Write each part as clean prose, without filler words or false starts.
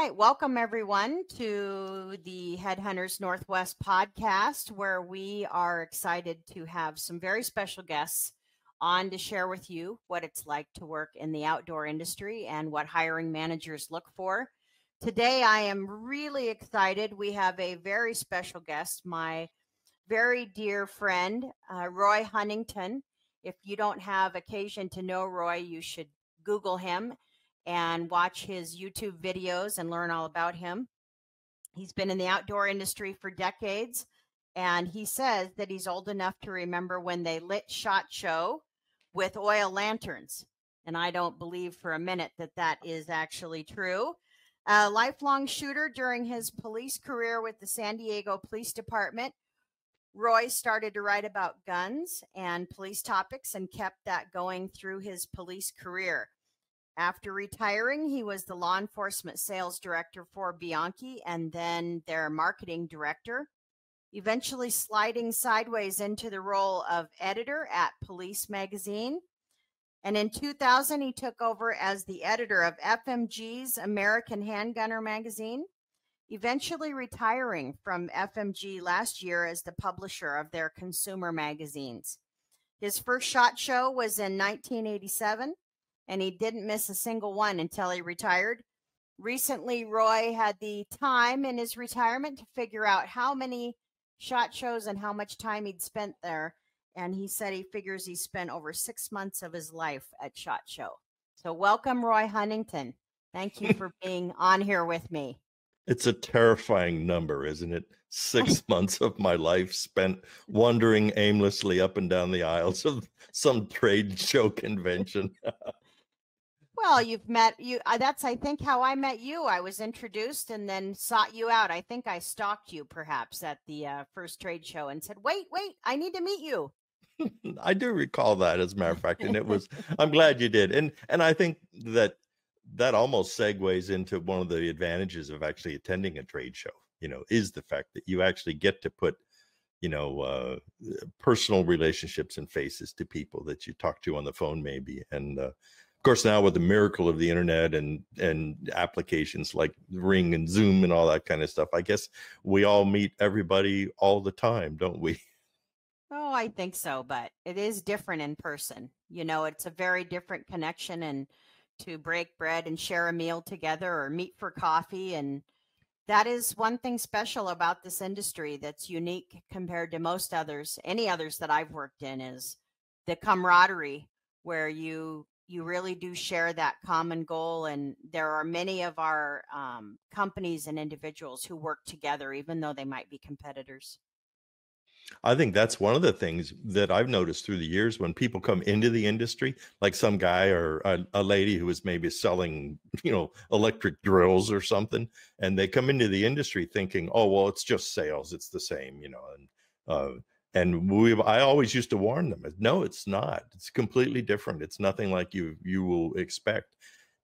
right. Welcome, everyone, to the HeadHunters Northwest podcast, where we are excited to have some very special guests on to share with you what it's like to work in the outdoor industry and what hiring managers look for. Today, I am really excited. We have a very special guest, my very dear friend, Roy Huntington. If you don't have occasion to know Roy, you should Google him and watch his YouTube videos and learn all about him. He's been in the outdoor industry for decades, and he says that he's old enough to remember when they lit SHOT Show with oil lanterns. And I don't believe for a minute that that is actually true. A lifelong shooter during his police career with the San Diego Police Department, Roy started to write about guns and police topics and kept that going through his police career. After retiring, he was the law enforcement sales director for Bianchi and then their marketing director, eventually sliding sideways into the role of editor at Police Magazine. And in 2000, he took over as the editor of FMG's American Handgunner magazine, eventually retiring from FMG last year as the publisher of their consumer magazines. His first SHOT Show was in 1987. And he didn't miss a single one until he retired. Recently, Roy had the time in his retirement to figure out how many SHOT Shows and how much time he'd spent there. And he said he figures he spent over 6 months of his life at SHOT Show. So welcome, Roy Huntington. Thank you for being on here with me. It's a terrifying number, isn't it? 6 months of my life spent wandering aimlessly up and down the aisles of some trade show convention. Well, you've met you. That's, I think, how I met you. I was introduced and then sought you out. I think I stalked you perhaps at the first trade show and said, wait, I need to meet you. I do recall that, as a matter of fact. And it was, I'm glad you did. And I think that almost segues into one of the advantages of actually attending a trade show, is the fact that you actually get to put, personal relationships and faces to people that you talk to on the phone maybe. And, of course, now with the miracle of the internet and applications like Ring and Zoom and all that kind of stuff, I guess we all meet everybody all the time, don't we? Oh, I think so, but it is different in person. It's a very different connection, and to break bread and share a meal together or meet for coffee. And that is one thing special about this industry that's unique compared to most others, any others that I've worked in, is the camaraderie where you really do share that common goal. And there are many of our companies and individuals who work together, even though they might be competitors. I think that's one of the things that I've noticed through the years when people come into the industry, like some guy or a lady who is maybe selling, electric drills or something, and they come into the industry thinking, oh, well, it's just sales. It's the same, and I always used to warn them, no, it's not. It's completely different. It's nothing like you will expect.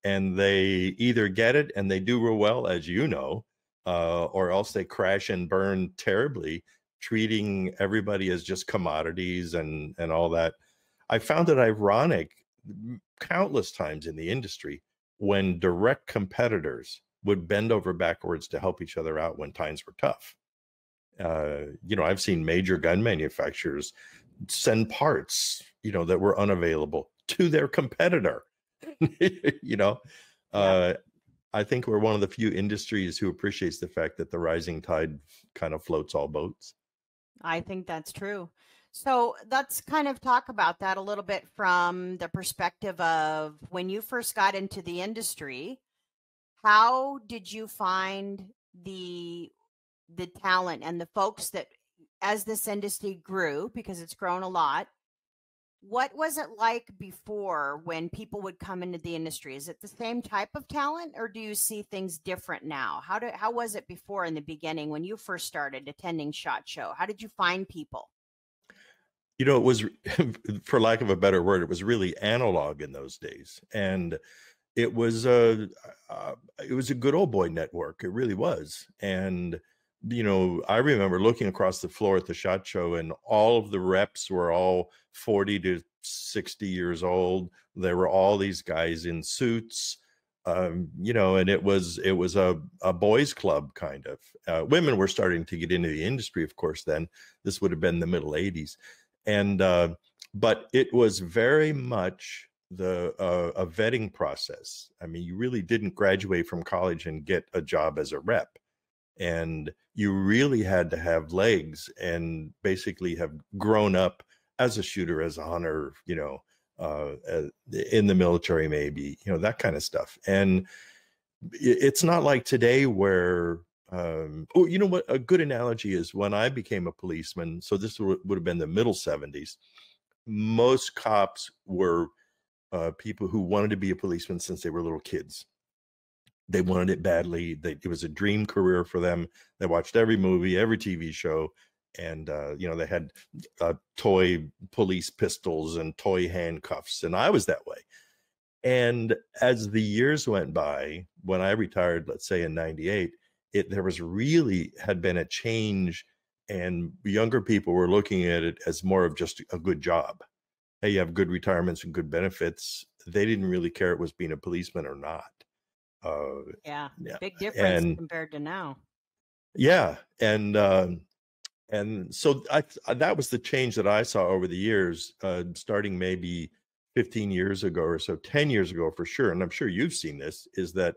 And they either get it and they do real well, as you know, or else they crash and burn terribly, treating everybody as just commodities and all that. I found it ironic countless times in the industry when direct competitors would bend over backwards to help each other out when times were tough. I've seen major gun manufacturers send parts, that were unavailable to their competitor. I think we're one of the few industries who appreciates the fact that the rising tide kind of floats all boats. I think that's true. So let's kind of talk about that a little bit from the perspective of when you first got into the industry. How did you find the talent and the folks that, as this industry grew, because it's grown a lot, what was it like before when people would come into the industry? Is it the same type of talent, or do you see things different now? How was it before in the beginning when you first started attending SHOT Show? How did you find people? It was, for lack of a better word, it was really analog in those days. And it was a good old boy network. It really was. And I remember looking across the floor at the SHOT Show, and all of the reps were all 40 to 60 years old. There were all these guys in suits, you know, and it was a boys club kind of. Women were starting to get into the industry, of course. Then this would have been the middle '80s, and but it was very much a vetting process. I mean, you really didn't graduate from college and get a job as a rep, and you really had to have legs and basically have grown up as a shooter, as a hunter, you know, in the military, maybe, you know, that kind of stuff. And it's not like today where, oh, you know what? A good analogy is when I became a policeman. So this would have been the middle '70s. Most cops were people who wanted to be a policeman since they were little kids. They wanted it badly. It was a dream career for them. They watched every movie, every TV show, and you know, they had toy police pistols and toy handcuffs, and I was that way. And as the years went by, when I retired, let's say in '98, there was really had been a change, and younger people were looking at it as more of just a good job. Hey, you have good retirements and good benefits. They didn't really care it was being a policeman or not. Yeah, Yeah, big difference and compared to now. yeah, and so that was the change that I saw over the years, starting maybe 15 years ago or so, 10 years ago for sure. And I'm sure you've seen this, is that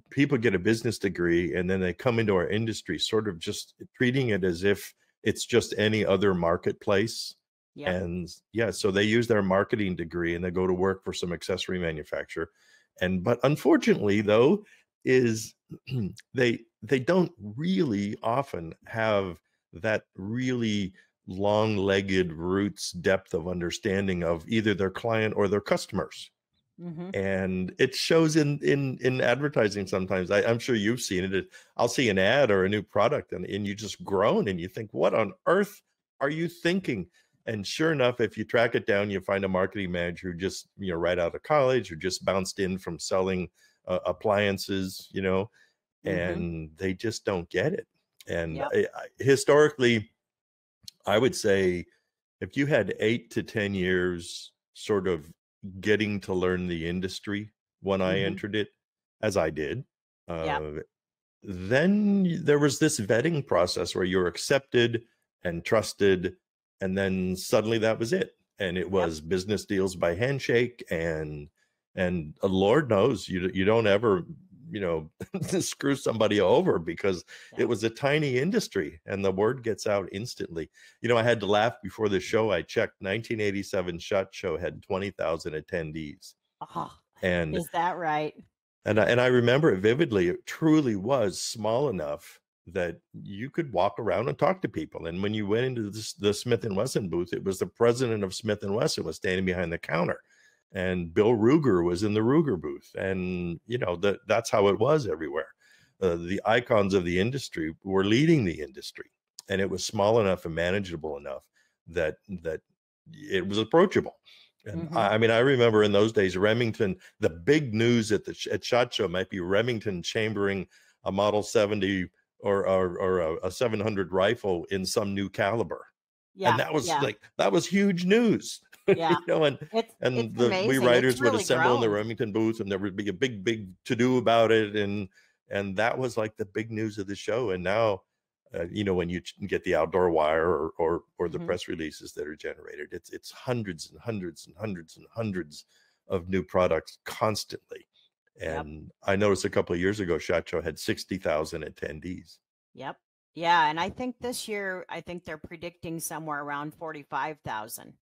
people get a business degree and then they come into our industry sort of just treating it as if it's just any other marketplace. Yep. And yeah, so they use their marketing degree and they go to work for some accessory manufacturer. But unfortunately, though, is they don't really often have that really long-legged roots depth of understanding of either their client or their customers. Mm-hmm. And it shows in advertising sometimes. I'm sure you've seen it. I'll see an ad or a new product and you just groan and you think, what on earth are you thinking? And sure enough, if you track it down, you find a marketing manager who just, you know, right out of college or just bounced in from selling appliances, you know, and they just don't get it. And Yep. historically, I would say if you had 8 to 10 years sort of getting to learn the industry when I entered it, as I did, Yep. then there was this vetting process where you're accepted and trusted, and then suddenly that was it. And it was business deals by handshake, and Lord knows you don't ever, you know, screw somebody over, because it was a tiny industry and the word gets out instantly. You know, I had to laugh before the show. I checked, 1987 SHOT Show had 20,000 attendees. Oh, And is that right? And I remember it vividly. It truly was small enough that you could walk around and talk to people. And when you went into the Smith & Wesson booth, it was the president of Smith & Wesson was standing behind the counter. And Bill Ruger was in the Ruger booth. And, you know, that's how it was everywhere. The icons of the industry were leading the industry. And it was small enough and manageable enough that it was approachable. And I mean, I remember in those days, Remington, the big news at SHOT Show might be Remington chambering a Model 70 or a 700 rifle in some new caliber. Yeah. And that was that was huge news. Yeah. You know, and it's the amazing. we writers really would assemble in the grown. Remington booth, and there would be a big to-do about it. And that was like the big news of the show. And now, you know, when you get the Outdoor Wire or the press releases that are generated, it's hundreds and hundreds and hundreds and hundreds of new products constantly. And I noticed a couple of years ago, SHOT Show had 60,000 attendees. Yep. Yeah. And I think this year, I think they're predicting somewhere around 45,000.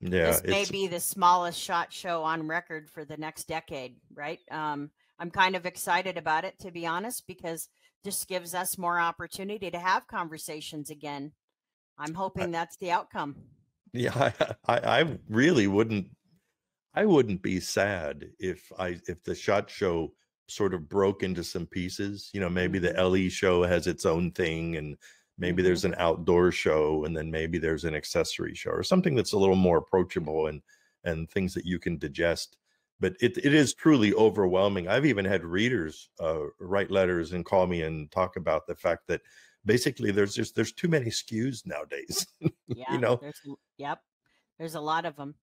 Yeah. This may be the smallest SHOT Show on record for the next decade, right? I'm kind of excited about it, to be honest, because just gives us more opportunity to have conversations again. I'm hoping that's the outcome. Yeah, I really wouldn't. I wouldn't be sad if the SHOT Show sort of broke into some pieces. You know, maybe the LE show has its own thing, and maybe there's an outdoor show, and then maybe there's an accessory show or something that's a little more approachable and things that you can digest. But it is truly overwhelming. I've even had readers write letters and call me and talk about the fact that basically there's too many SKUs nowadays. Yeah. You know? There's a lot of them.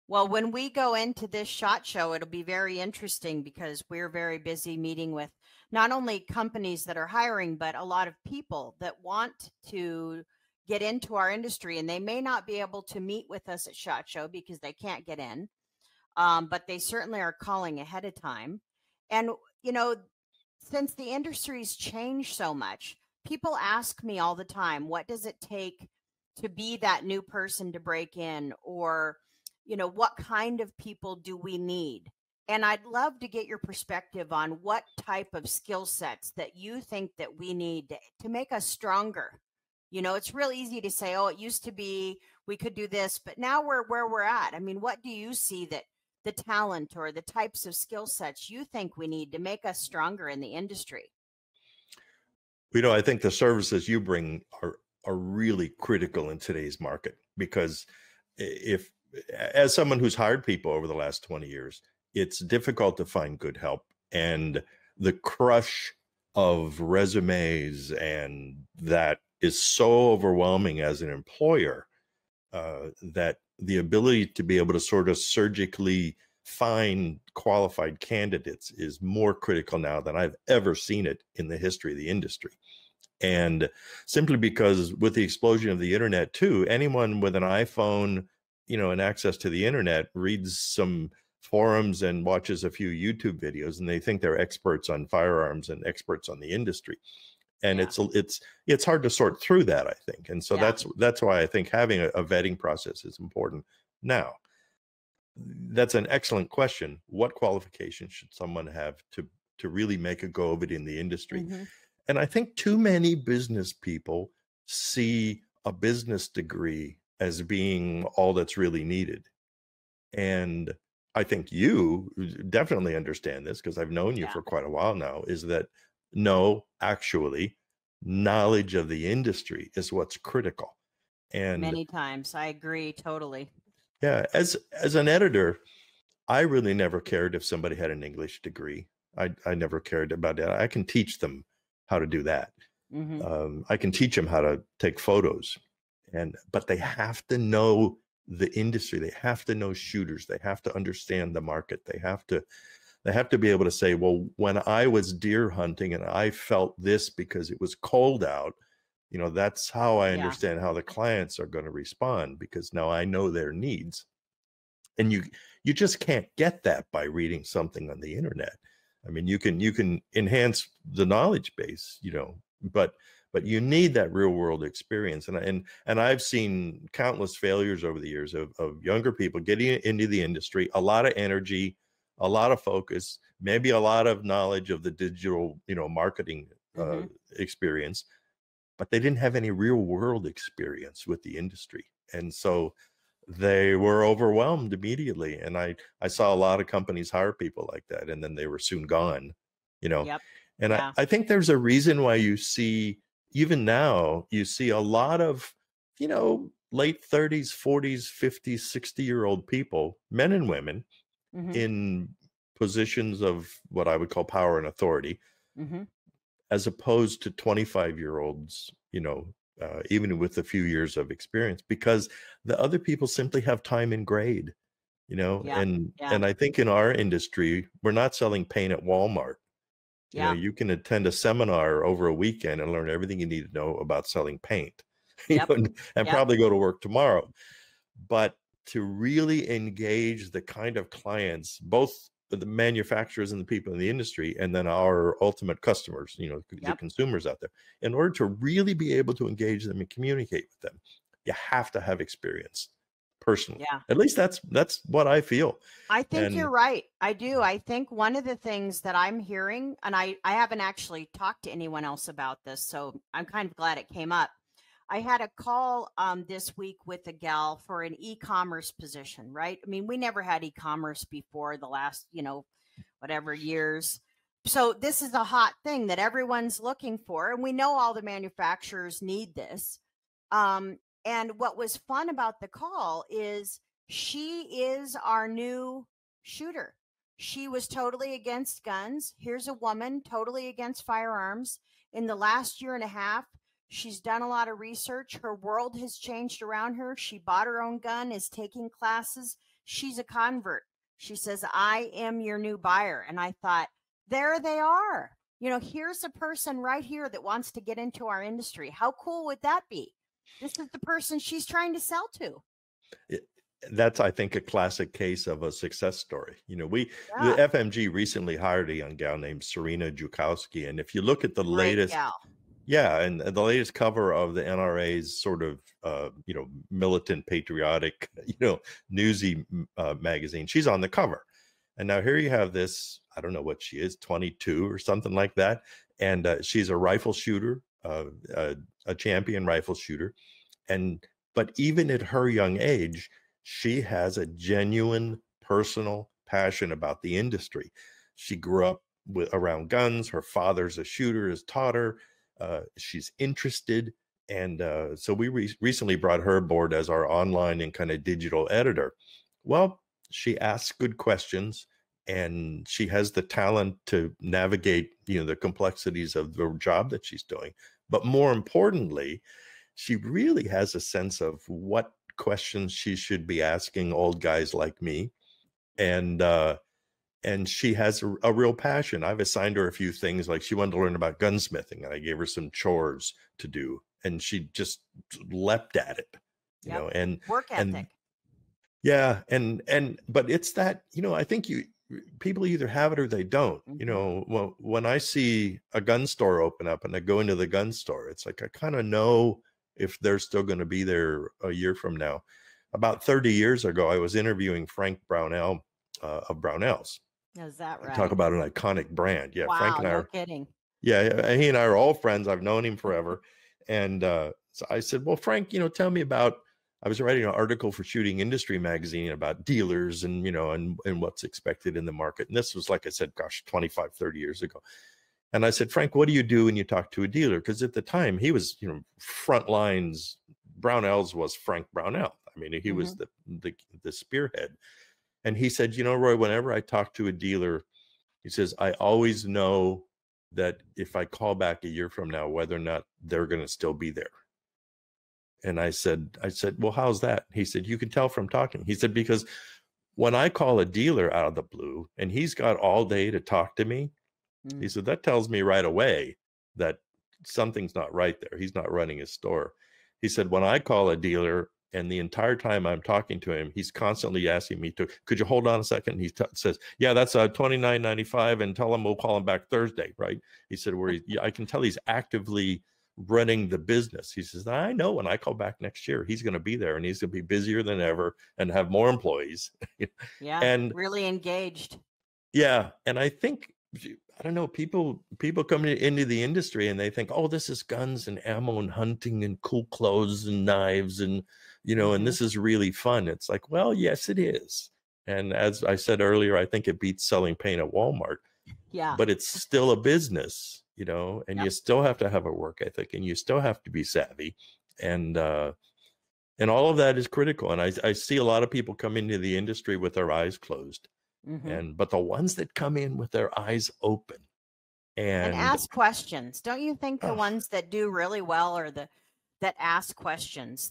Well, when we go into this SHOT Show, it'll be very interesting because we're very busy meeting with not only companies that are hiring, but a lot of people that want to get into our industry, and they may not be able to meet with us at SHOT Show because they can't get in, but they certainly are calling ahead of time. And, you know, since the industry's changed so much, people ask me all the time, what does it take to be that new person to break in? Or, what kind of people do we need? And I'd love to get your perspective on what type of skill sets that you think that we need to make us stronger. It's real easy to say, oh, it used to be we could do this, but now we're where we're at. I mean, what do you see that the talent or the types of skill sets you think we need to make us stronger in the industry? I think the services you bring are really critical in today's market, because if, as someone who's hired people over the last 20 years, it's difficult to find good help. And the crush of resumes and that is so overwhelming as an employer, that the ability to be able to sort of surgically find qualified candidates is more critical now than I've ever seen it in the history of the industry. And simply because with the explosion of the internet too, anyone with an iPhone, and access to the internet reads some forums and watches a few YouTube videos, and they think they're experts on firearms and experts on the industry. And Yeah. it's hard to sort through that, I think. And so Yeah. that's why I think having a vetting process is important. Now, that's an excellent question. What qualifications should someone have to really make a go of it in the industry? Mm-hmm. And I think too many business people see a business degree as being all that's really needed. And I think you definitely understand this, because I've known you Yeah. for quite a while now, is that no, actually, knowledge of the industry is what's critical. And Many times. I agree totally. yeah, as an editor, I really never cared if somebody had an English degree. I never cared about that. I can teach them how to do that. Mm-hmm. I can teach them how to take photos, but they have to know the industry. They have to know shooters. They have to understand the market. They have to be able to say, well, when I was deer hunting and I felt this because it was cold out, that's how I Yeah. understand how the clients are going to respond, because now I know their needs. And you just can't get that by reading something on the internet. I mean, you can enhance the knowledge base, but you need that real world experience. And I've seen countless failures over the years of younger people getting into the industry, a lot of energy, a lot of focus, maybe a lot of knowledge of the digital, marketing Mm-hmm. experience, but they didn't have any real world experience with the industry. And so they were overwhelmed immediately. And I saw a lot of companies hire people like that, and then they were soon gone, you know. Yep. And Yeah. I think there's a reason why you see, even now, you see a lot of, late 30s, 40s, 50s, 60-year-old people, men and women, Mm-hmm. in positions of what I would call power and authority, Mm-hmm. as opposed to 25-year-olds, even with a few years of experience, because the other people simply have time and grade, Yeah. and Yeah. I think in our industry, we're not selling paint at Walmart. Yeah. You can attend a seminar over a weekend and learn everything you need to know about selling paint, Yep. and Yep. probably go to work tomorrow. But to really engage the kind of clients, both the manufacturers and the people in the industry, and then our ultimate customers, the Yep. consumers out there, in order to really be able to engage them and communicate with them, you have to have experience personally. Yeah. At least that's what I feel. I think And you're right. I do. I think one of the things that I'm hearing, and I haven't actually talked to anyone else about this, so I'm kind of glad it came up. I had a call this week with a gal for an e-commerce position, right? I mean, we never had e-commerce before the last, whatever years. So this is a hot thing that everyone's looking for, and we know all the manufacturers need this. And what was fun about the call is she is our new shooter. She was totally against guns. Here's a woman totally against firearms. In the last year and a half, she's done a lot of research. Her world has changed around her. She bought her own gun, is taking classes. she's a convert. She says, I am your new buyer. And I thought, there they are. You know, here's a person right here that wants to get into our industry. How cool would that be? This is the person she's trying to sell to. That's, I think, a classic case of a success story. You know, the Yeah, FMG recently hired a young gal named Serena Jukowski. And if you look at the great latest, gal. yeah, and the latest cover of the NRA's sort of, you know, militant, patriotic, you know, newsy magazine, she's on the cover. And now here you have this, I don't know what she is, 22 or something like that. And she's a rifle shooter, a champion rifle shooter. But even at her young age, she has a genuine personal passion about the industry. She grew up around guns. Her father's a shooter, has taught her. She's interested. And so we recently brought her aboard as our online and kind of digital editor. Well, she asks good questions, and she has the talent to navigate, you know, the complexities of the job that she's doing. But more importantly, she really has a sense of what questions she should be asking old guys like me. And she has a real passion. I've assigned her a few things, like she wanted to learn about gunsmithing, and I gave her some chores to do, and she just leapt at it, you know, and work ethic. and yeah, but it's that, you know, I think people either have it or they don't. You know, when I see a gun store open up and I go into the gun store, it's like I kind of know if they're still going to be there a year from now. About 30 years ago, I was interviewing Frank Brownell of Brownells. Is that right? Talk about an iconic brand. Yeah, wow, Frank and I no kidding. Yeah, he and I are all friends. I've known him forever. And so I said, well, Frank, you know, tell me about, I was writing an article for Shooting Industry magazine about dealers and, you know, and what's expected in the market. And this was, like I said, gosh, 25, 30 years ago. And I said, Frank, what do you do when you talk to a dealer? Because at the time he was, you know, front lines. Brownells was Frank Brownell. I mean, he was the spearhead. And he said, you know, Roy, whenever I talk to a dealer, he says, I always know that if I call back a year from now, whether or not they're going to still be there. And I said, well, how's that? He said, you can tell from talking. He said, because when I call a dealer out of the blue and he's got all day to talk to me, he said, that tells me right away that something's not right there. He's not running his store. He said, when I call a dealer and the entire time I'm talking to him, he's constantly asking me to, could you hold on a second? He says, yeah, that's $29.95, and tell him we'll call him back Thursday, right? He said, I can tell he's actively running the business. He says, I know when I call back next year, he's going to be there and he's going to be busier than ever and have more employees. Yeah, and really engaged. Yeah, and I think, I don't know, people coming into the industry and they think, oh, this is guns and ammo and hunting and cool clothes and knives and, you know, and this is really fun. It's like, well, yes, it is. And as I said earlier, I think it beats selling paint at Walmart. Yeah. But it's still a business, you know, and you still have to have a work ethic and you still have to be savvy. And all of that is critical. And I see a lot of people come into the industry with their eyes closed. But the ones that come in with their eyes open and ask questions, don't you think the ones that do really well are that ask questions?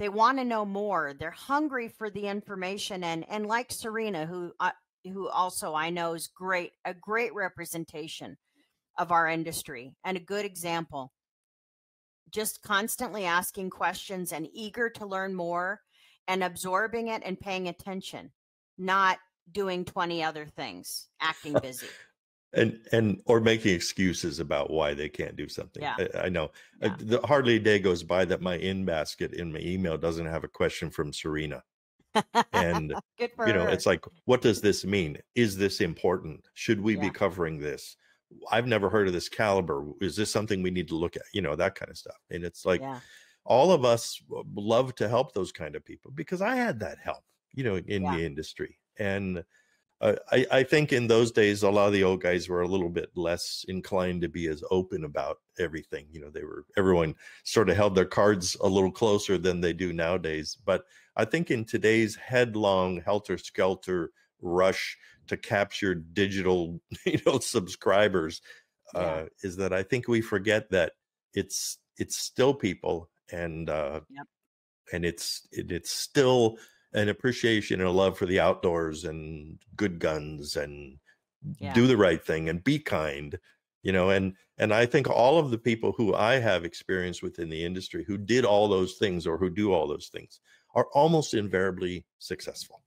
They want to know more. They're hungry for the information, and like Serena, who also I know is a great representation of our industry and a good example. Just constantly asking questions and eager to learn more and absorbing it and paying attention, not doing 20 other things, acting busy. and or making excuses about why they can't do something. Yeah. I know. Hardly a day goes by that my in basket in my email doesn't have a question from Serena. And good for you know, her. it's like, what does this mean? Is this important? Should we be covering this? I've never heard of this caliber. Is this something we need to look at? You know, that kind of stuff. And it's like, all of us love to help those kind of people, because I had that help, you know, in the industry. And I think in those days, a lot of the old guys were a little bit less inclined to be as open about everything. You know, everyone sort of held their cards a little closer than they do nowadays. But I think in today's headlong, helter-skelter rush to capture digital, you know, subscribers, is that I think we forget that it's still people, and it's still an appreciation and a love for the outdoors and good guns and Yeah. do the right thing and be kind, and I think all of the people who I have experience with in the industry who did all those things or who do all those things are almost invariably successful.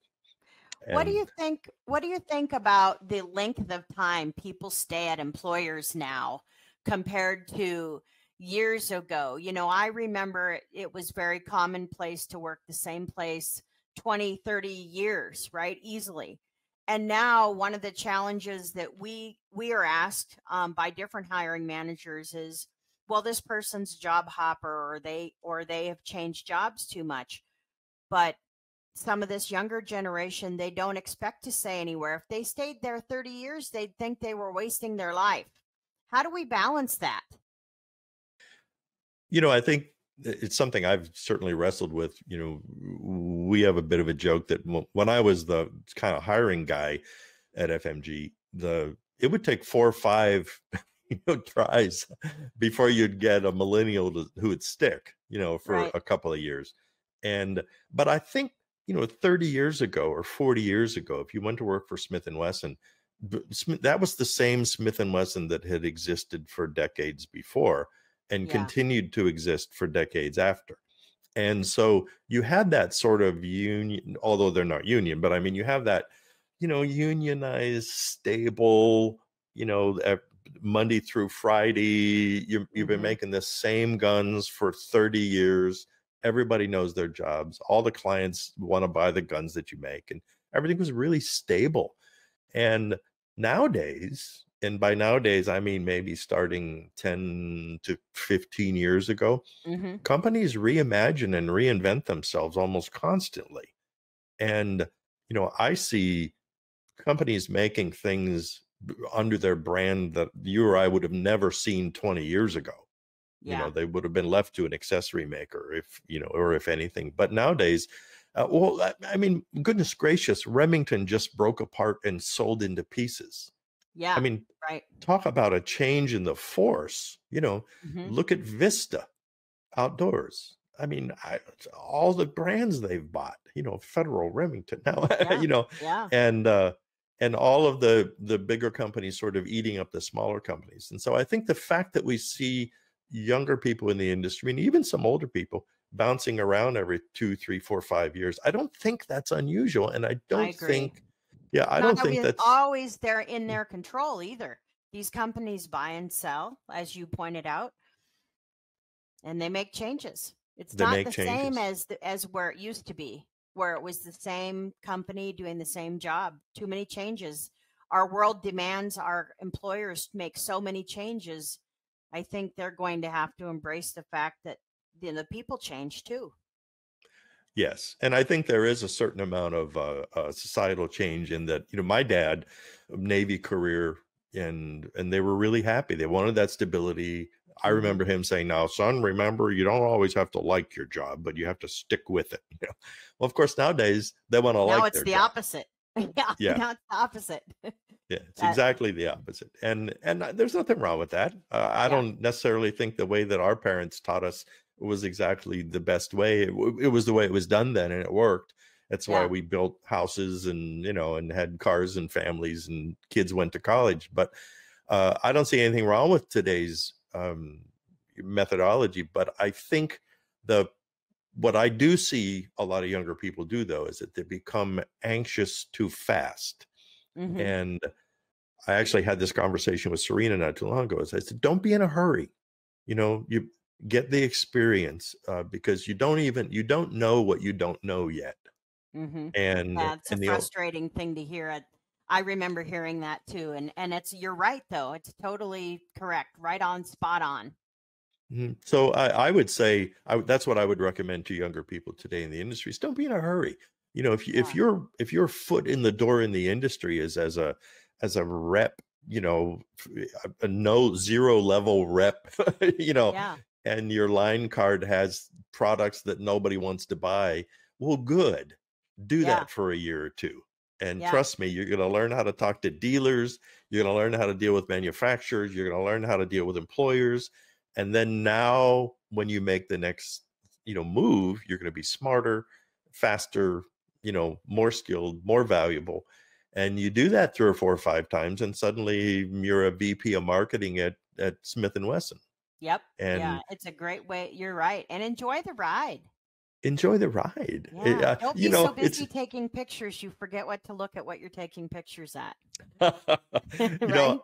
What do And you think about the length of time people stay at employers now compared to years ago? I remember it was very commonplace to work the same place 20, 30 years, right? Easily. And now one of the challenges that we are asked by different hiring managers is, well, this person's job hopper, or they have changed jobs too much. But some of this younger generation, they don't expect to stay anywhere. If they stayed there 30 years, they'd think they were wasting their life. How do we balance that? I think it's something I've certainly wrestled with. We have a bit of a joke that when I was the kind of hiring guy at FMG, it would take 4 or 5 tries before you'd get a millennial who would stick, for Right. a couple of years. But I think, 30 years ago or 40 years ago, if you went to work for Smith & Wesson, that was the same Smith & Wesson that had existed for decades before and Yeah. continued to exist for decades after. And so you had that sort of union, although they're not union, but I mean, you have that, unionized, stable, Monday through Friday, you've been making the same guns for 30 years. Everybody knows their jobs. All the clients want to buy the guns that you make, and everything was really stable. And nowadays, and by nowadays, I mean maybe starting 10 to 15 years ago, companies reimagine and reinvent themselves almost constantly. And, I see companies making things under their brand that you or I would have never seen 20 years ago. Yeah. They would have been left to an accessory maker or if anything. But nowadays, I mean, goodness gracious, Remington just broke apart and sold into pieces. Yeah. I mean, right. Talk about a change in the force. Look at Vista Outdoors. I mean, all the brands they've bought, Federal, Remington now, Yeah. Yeah. and all of the bigger companies sort of eating up the smaller companies. And so I think the fact that we see younger people in the industry and even some older people bouncing around every 2, 3, 4, 5 years, I don't think that's unusual. And I don't think, I don't think that's always they're in their control either. These companies buy and sell, as you pointed out, and they make changes. It's not the same as where it used to be, where it was the same company doing the same job. Too many changes. Our world demands our employers make so many changes. I think they're going to have to embrace the fact that the people change too. Yes. And I think there is a certain amount of societal change in that, my dad, Navy career, and they were really happy. They wanted that stability. I remember him saying, now, son, remember, you don't always have to like your job, but you have to stick with it. Well, of course, nowadays they want to like now it's their the job. opposite. Yeah. Now it's the opposite. Yeah, it's exactly the opposite. And there's nothing wrong with that. I don't necessarily think the way that our parents taught us was exactly the best way. It was the way it was done then, and it worked. That's why we built houses and, and had cars and families and kids went to college. But I don't see anything wrong with today's methodology. But I think what I do see a lot of younger people do, though, is that they become anxious too fast. And I actually had this conversation with Serena not too long ago. I said, don't be in a hurry. You get the experience because you don't know what you don't know yet. And it's a frustrating thing to hear. I remember hearing that too. And you're right, though. It's totally correct. Right on, spot on. So I would say that's what I would recommend to younger people today in the industry is don't be in a hurry. If your foot in the door in the industry is as a rep, a zero level rep, and your line card has products that nobody wants to buy, well, good. Do that for a year or two. And trust me, you're going to learn how to talk to dealers. You're going to learn how to deal with manufacturers. You're going to learn how to deal with employers. And then now when you make the next, move, you're going to be smarter, faster, more skilled, more valuable. And you do that 3 or 4 or 5 times, and suddenly you're a VP of marketing at Smith and Wesson. Yep. Yeah. And It's a great way. You're right. And enjoy the ride. enjoy the ride. Yeah. Don't be so It's busy taking pictures. You forget what to look at what you're taking pictures at. you Right? know,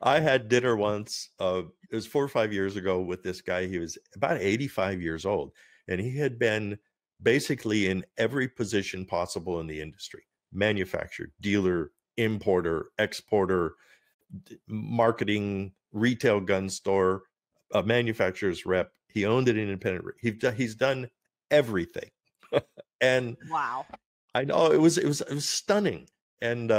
I had dinner once, it was 4 or 5 years ago with this guy. He was about 85 years old, and he had been basically in every position possible in the industry: manufacturer, dealer, importer, exporter, marketing, retail gun store, a manufacturer's rep. He owned an independent. He's done everything. And Wow. I know it was stunning. And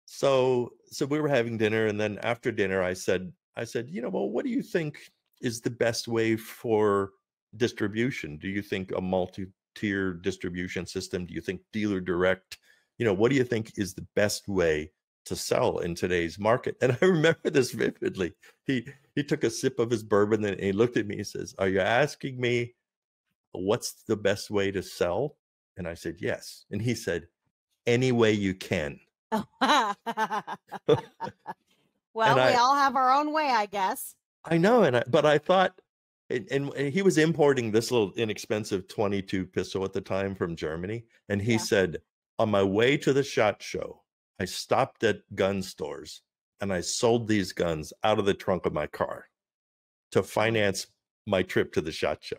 so we were having dinner, and then after dinner I said, well, what do you think is the best way for distribution? Do you think a multi-tier distribution system? Do you think dealer direct? What do you think is the best way to sell in today's market? And I remember this vividly. He took a sip of his bourbon, and he looked at me. He says, "Are you asking me what's the best way to sell?" And I said, "Yes." And he said, "Any way you can." Well, we all have our own way, I guess. I know, but I thought, and he was importing this little inexpensive 22 pistol at the time from Germany, and he said, "On my way to the SHOT Show, I stopped at gun stores and I sold these guns out of the trunk of my car to finance my trip to the SHOT Show."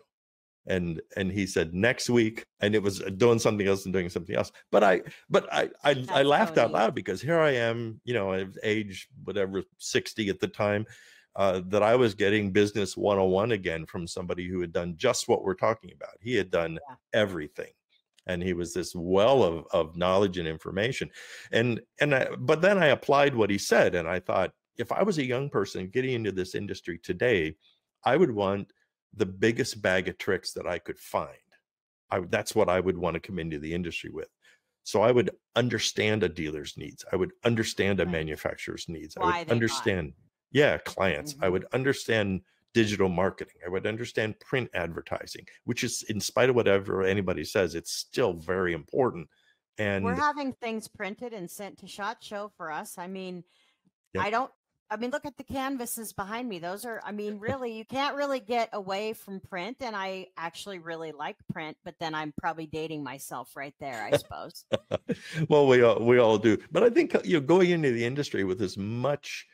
And he said, "Next week," and it was doing something else and doing something else. But I laughed out loud, because here I am, at age whatever 60 at the time, that I was getting business 101 again from somebody who had done just what we're talking about. He had done everything, and he was this well of knowledge and information. But then I applied what he said, and I thought, if I was a young person getting into this industry today, I would want the biggest bag of tricks that I could find. That's what I would want to come into the industry with. So I would understand a dealer's needs. I would understand a manufacturer's needs. I would understand, clients. I would understand digital marketing. I would understand print advertising, which is, in spite of whatever anybody says, it's still very important. And we're having things printed and sent to SHOT Show for us. I mean, look at the canvases behind me. Those are, really, you can't really get away from print. And I actually really like print, but then I'm probably dating myself right there, I suppose. Well, we all do. But I think, going into the industry with as much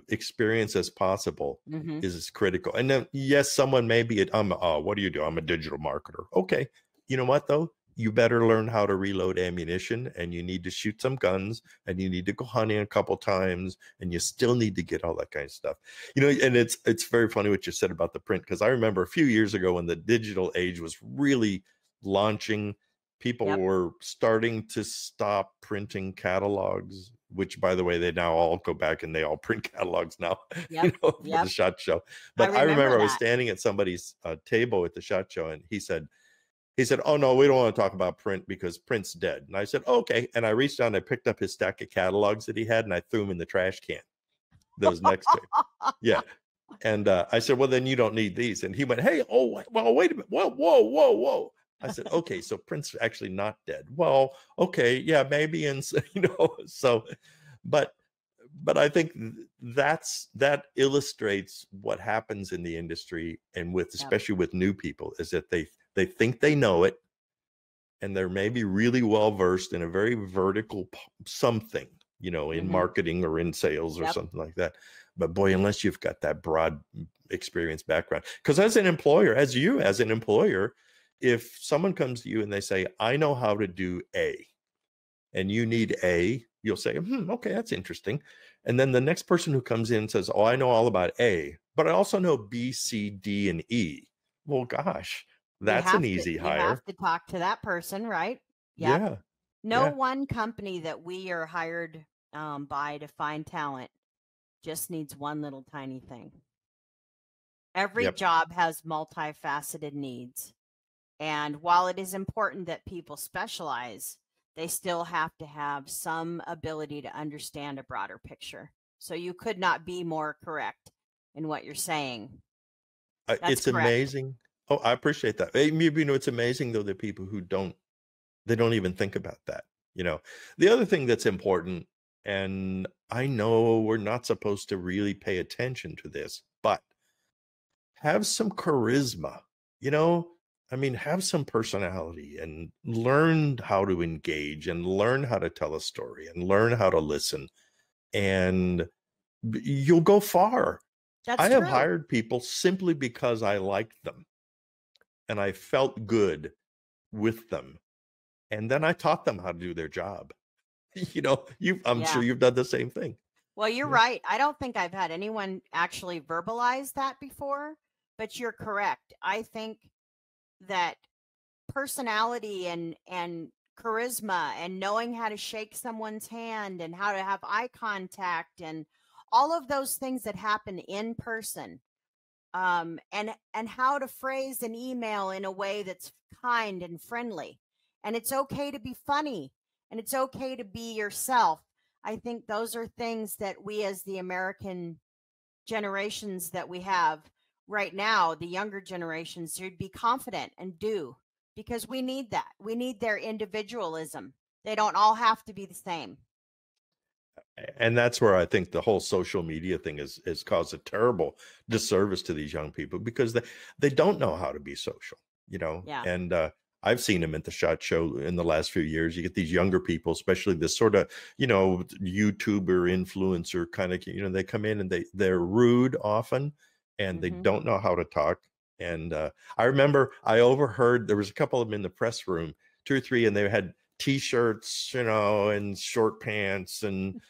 experience as possible is critical. And then, yes, someone may be, what do you do? I'm a digital marketer. Okay. You know what, though? You better learn how to reload ammunition, and you need to shoot some guns, and you need to go hunting a couple times, and you still need to get all that kind of stuff. And it's very funny what you said about the print, because I remember a few years ago when the digital age was really launching, people were starting to stop printing catalogs, which, by the way, they now all go back and they all print catalogs now, for the SHOT Show. But I remember I was standing at somebody's table at the SHOT Show, and he said, "Oh, no, we don't want to talk about print because print's dead." And I said, "Okay." And I reached down, and I picked up his stack of catalogs that he had, and I threw them in the trash can that was next to him. Yeah. And I said, "Well, then you don't need these." And he went, "Hey, well, wait a minute. Whoa. I said, "Okay, so print's actually not dead." "Well, okay, yeah, maybe." And so, but I think that illustrates what happens in the industry, and especially with new people, is that they think they know it, and they're maybe really well versed in a very vertical something, in marketing or in sales or something like that. But boy, unless you've got that broad experience background, because as an employer, if someone comes to you and they say, "I know how to do A," and you need A, you'll say, "Okay, that's interesting." And then the next person who comes in says, "Oh, I know all about A, but I also know B, C, D, and E." Well, gosh, that's an easy hire. You have to talk to that person, right? Yep. Yeah. No one company that we are hired by to find talent just needs one little tiny thing. Every job has multifaceted needs. And while it is important that people specialize, they still have to have some ability to understand a broader picture. So you could not be more correct in what you're saying. It's correct. Amazing. Oh, I appreciate that. It's amazing, though, that people who don't They don't even think about that. The other thing that's important, and I know we're not supposed to really pay attention to this, but have some charisma, you know? I mean, have some personality and learn how to engage and learn how to tell a story and learn how to listen, and you'll go far. I That's have true. hired people simply because I liked them and I felt good with them. And then I taught them how to do their job. I'm sure Yeah. you've done the same thing. Well, you're Yeah. right. I don't think I've had anyone actually verbalize that before, but you're correct. I think that personality and charisma and knowing how to shake someone's hand and how to have eye contact and all of those things that happen in person, and how to phrase an email in a way that's kind and friendly, and it's okay to be funny, and it's okay to be yourself. I think those are things that we, as the American generations that we have right now, the younger generations, should be confident and do, because we need that. We need their individualism. They don't all have to be the same. And that's where I think the whole social media thing has caused a terrible disservice to these young people, because they don't know how to be social, Yeah. and I've seen them at the SHOT Show in the last few years. You get these younger people, especially this sort of, YouTuber influencer kind of, they come in and they're rude often, and they don't know how to talk. And I remember I overheard, there was a couple of them in the press room, 2 or 3, and they had t-shirts, and short pants and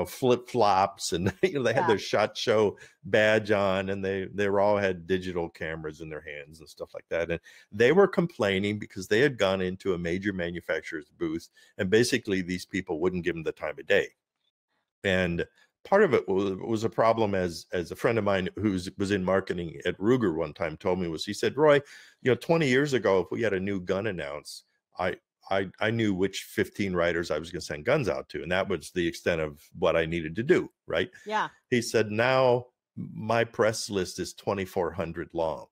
flip-flops, and they had their SHOT Show badge on, and they were all had digital cameras in their hands and stuff like that, and they were complaining because they had gone into a major manufacturer's booth, and basically these people wouldn't give them the time of day. And part of it was a problem, as a friend of mine who was in marketing at Ruger one time told me, he said, Roy, 20 years ago, if we had a new gun announced, I knew which 15 writers I was going to send guns out to, and that was the extent of what I needed to do, right? Yeah. He said, now my press list is 2,400 long.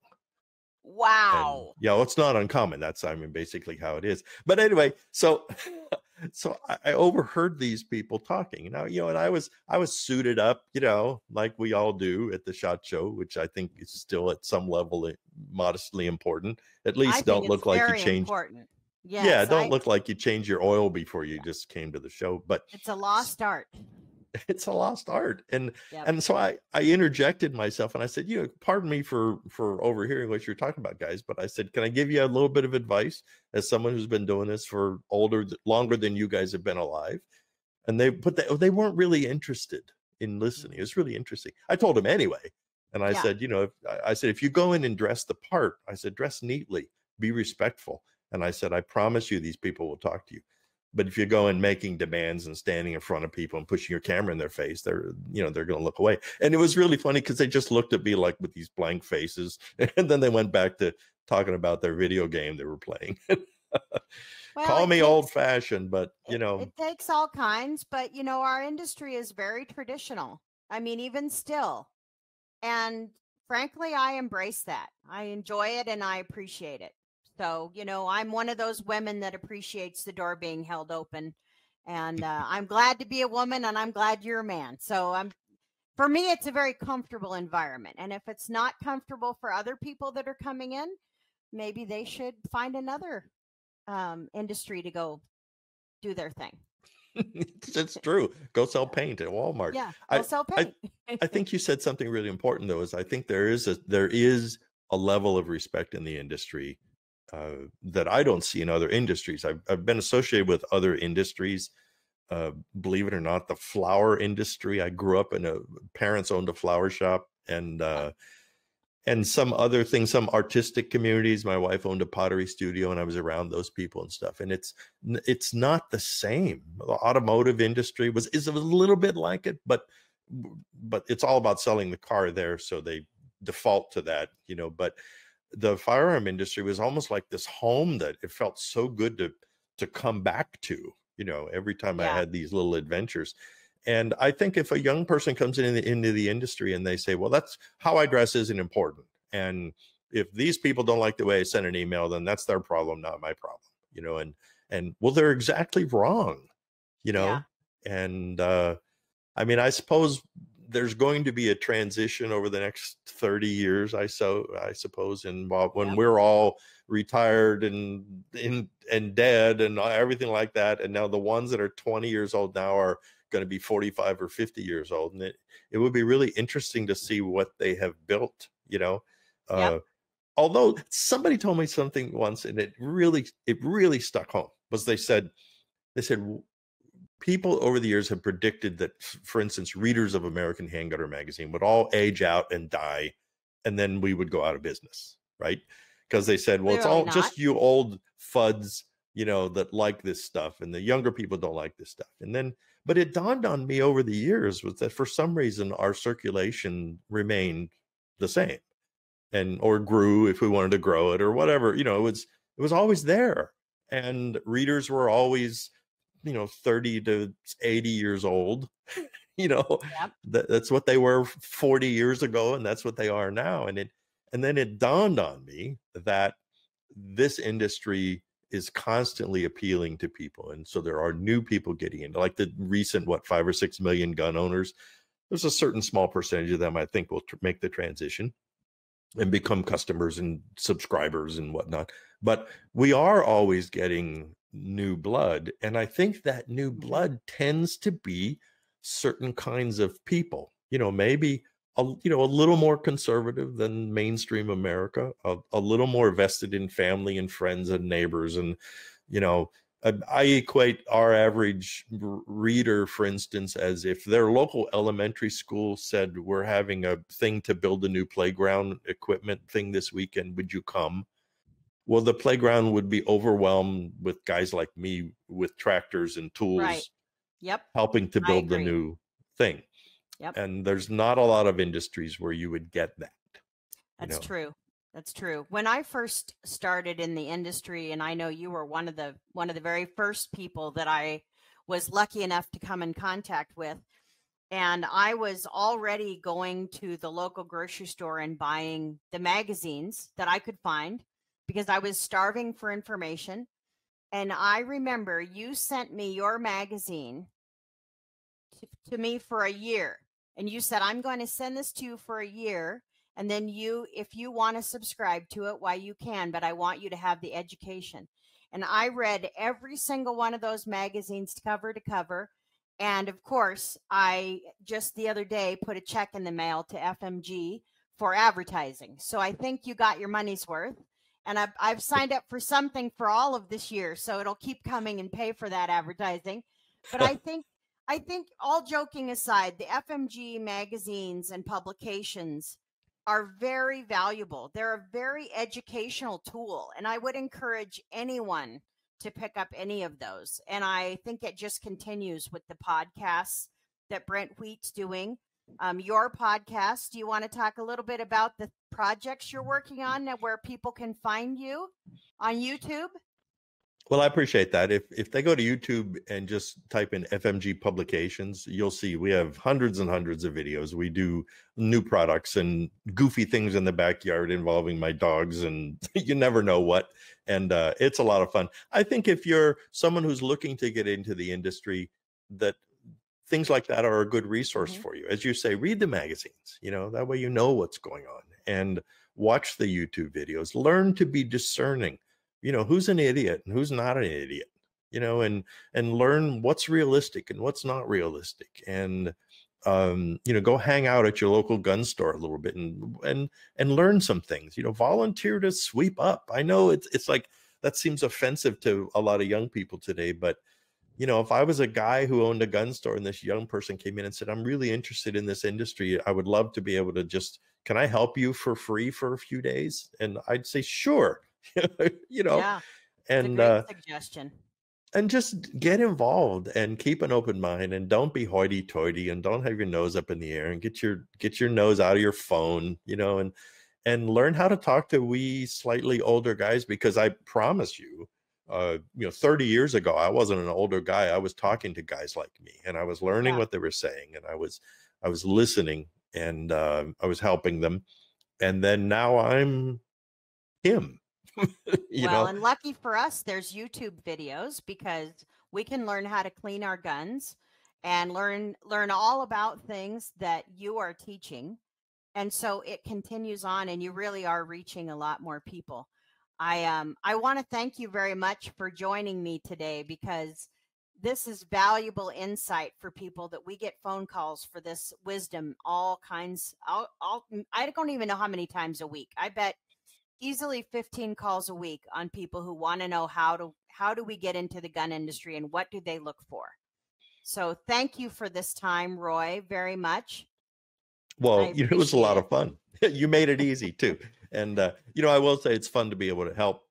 And Wow. it's not uncommon. That's, basically how it is. But anyway, so I overheard these people talking now, and I was suited up, like we all do at the SHOT Show, which I think is still at some level modestly important. At least don't look like you changed. Important. Yeah, Yes, don't look like you changed your oil before you just came to the show. But it's a lost art. It's a lost art. And Yep. so I interjected myself, and I said, pardon me for overhearing what you're talking about, guys, but I said, can I give you a little bit of advice as someone who's been doing this for longer than you guys have been alive? And they weren't really interested in listening. It was really interesting. I told them anyway. And I said, if you go in and dress the part, I said, dress neatly, be respectful. And I said, I promise you, these people will talk to you. But if you go in making demands and standing in front of people and pushing your camera in their face, they're going to look away. And it was really funny because they just looked at me like with these blank faces. And then they went back to talking about their video game they were playing. Well, call me old fashioned, but it takes all kinds. But, our industry is very traditional. I mean, even still. And frankly, I embrace that. I enjoy it and I appreciate it. So, I'm one of those women that appreciates the door being held open, and I'm glad to be a woman, and I'm glad you're a man. So for me, it's a very comfortable environment. And if it's not comfortable for other people that are coming in, maybe they should find another industry to go do their thing. It's true. Go sell paint at Walmart. Yeah, go sell paint. I think you said something really important, though, is I think there is a level of respect in the industry that I don't see in other industries. I've been associated with other industries. Believe it or not, the flower industry. I grew up in parents owned a flower shop, and some other things, some artistic communities. My wife owned a pottery studio, and I was around those people and stuff. And it's not the same. The automotive industry is a little bit like it, but it's all about selling the car there, so they default to that, but the firearm industry was almost like this home that it felt so good to come back to, every time I had these little adventures. And I think if a young person comes into the industry and they say, well, that's how I dress isn't important, and if these people don't like the way I send an email, then that's their problem, not my problem, And well, they're exactly wrong, Yeah. and I mean, I suppose there's going to be a transition over the next 30 years, I suppose, and when Yep. we're all retired and dead and everything like that. And now the ones that are 20 years old now are going to be 45 or 50 years old. And it would be really interesting to see what they have built, Yep. although somebody told me something once, and it really stuck home, was they said, people over the years have predicted that, for instance, readers of American Handgunner magazine would all age out and die, and then we would go out of business, right? Because they said, well, it's Clearly all not. just you old fuds, that like this stuff, and the younger people don't like this stuff. And then, but it dawned on me over the years was that for some reason our circulation remained the same, or grew if we wanted to grow it or whatever. It was always there, and readers were always 30 to 80 years old. Yep. That's what they were 40 years ago, and that's what they are now. And then it dawned on me that this industry is constantly appealing to people, and so there are new people getting into, like the recent 5 or 6 million gun owners. There's a certain small percentage of them I think will make the transition and become customers and subscribers and whatnot. But we are always getting new blood. And I think that new blood tends to be certain kinds of people, maybe a little more conservative than mainstream America, a little more vested in family and friends and neighbors. And, I equate our average reader, for instance, as if their local elementary school said, we're having a thing to build a new playground equipment thing this weekend. Would you come? Well, the playground would be overwhelmed with guys like me with tractors and tools, Right. Yep. helping to I build the agree. new thing. Yep. And there's not a lot of industries where you would get that. That's true. That's true. When I first started in the industry, and I know you were one of the very first people that I was lucky enough to come in contact with, and I was already going to the local grocery store and buying the magazines that I could find because I was starving for information. And I remember you sent me your magazine to me for a year. And you said, I'm going to send this to you for a year. And then if you want to subscribe to it, why you can, but I want you to have the education. And I read every single one of those magazines cover to cover. And of course, I just the other day put a check in the mail to FMG for advertising. So I think you got your money's worth. And I've signed up for something for all of this year. So it'll keep coming and pay for that advertising. But I think all joking aside, the FMG magazines and publications are very valuable. They're a very educational tool, and I would encourage anyone to pick up any of those. And I think it just continues with the podcasts that Brent Wheat's doing. Your podcast, do you want to talk a little bit about the projects you're working on and where people can find you on YouTube? Well, I appreciate that. If they go to YouTube and just type in FMG Publications, you'll see we have hundreds and hundreds of videos. We do new products and goofy things in the backyard involving my dogs, and you never know what. And it's a lot of fun. I think if you're someone who's looking to get into the industry, that things like that are a good resource for you. As you say, read the magazines, that way you know what's going on, and watch the YouTube videos. Learn to be discerning. Who's an idiot and who's not an idiot, and learn what's realistic and what's not realistic. And, go hang out at your local gun store a little bit and learn some things, volunteer to sweep up. I know it's like, that seems offensive to a lot of young people today, but if I was a guy who owned a gun store and this young person came in and said, I'm really interested in this industry, I would love to be able to can I help you for free for a few days? And I'd say, sure. Yeah, and it's a great suggestion. And just get involved and keep an open mind, and don't be hoity-toity, and don't have your nose up in the air, and get your nose out of your phone, and learn how to talk to slightly older guys, because I promise you, 30 years ago, I wasn't an older guy. I was talking to guys like me, and I was learning what they were saying, and I was listening, and I was helping them. And then now I'm him. Well, and lucky for us, there's YouTube videos because we can learn how to clean our guns and learn all about things that you are teaching. And so it continues on, and you really are reaching a lot more people. I want to thank you very much for joining me today, because this is valuable insight for people that we get phone calls for this wisdom, all kinds. I don't even know how many times a week. I bet easily 15 calls a week on people who want to know how do we get into the gun industry and what do they look for. So thank you for this time, Roy, very much. Well, it was a lot of fun. You made it easy too. And, I will say it's fun to be able to help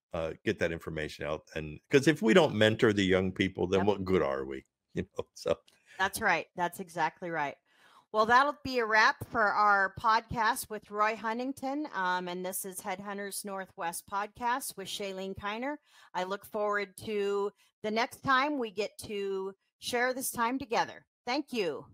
get that information out. And because if we don't mentor the young people, then what good are we? So that's right. That's exactly right. Well, that'll be a wrap for our podcast with Roy Huntington. And this is HeadHunters Northwest podcast with Shaylene Keiner. I look forward to the next time we get to share this time together. Thank you.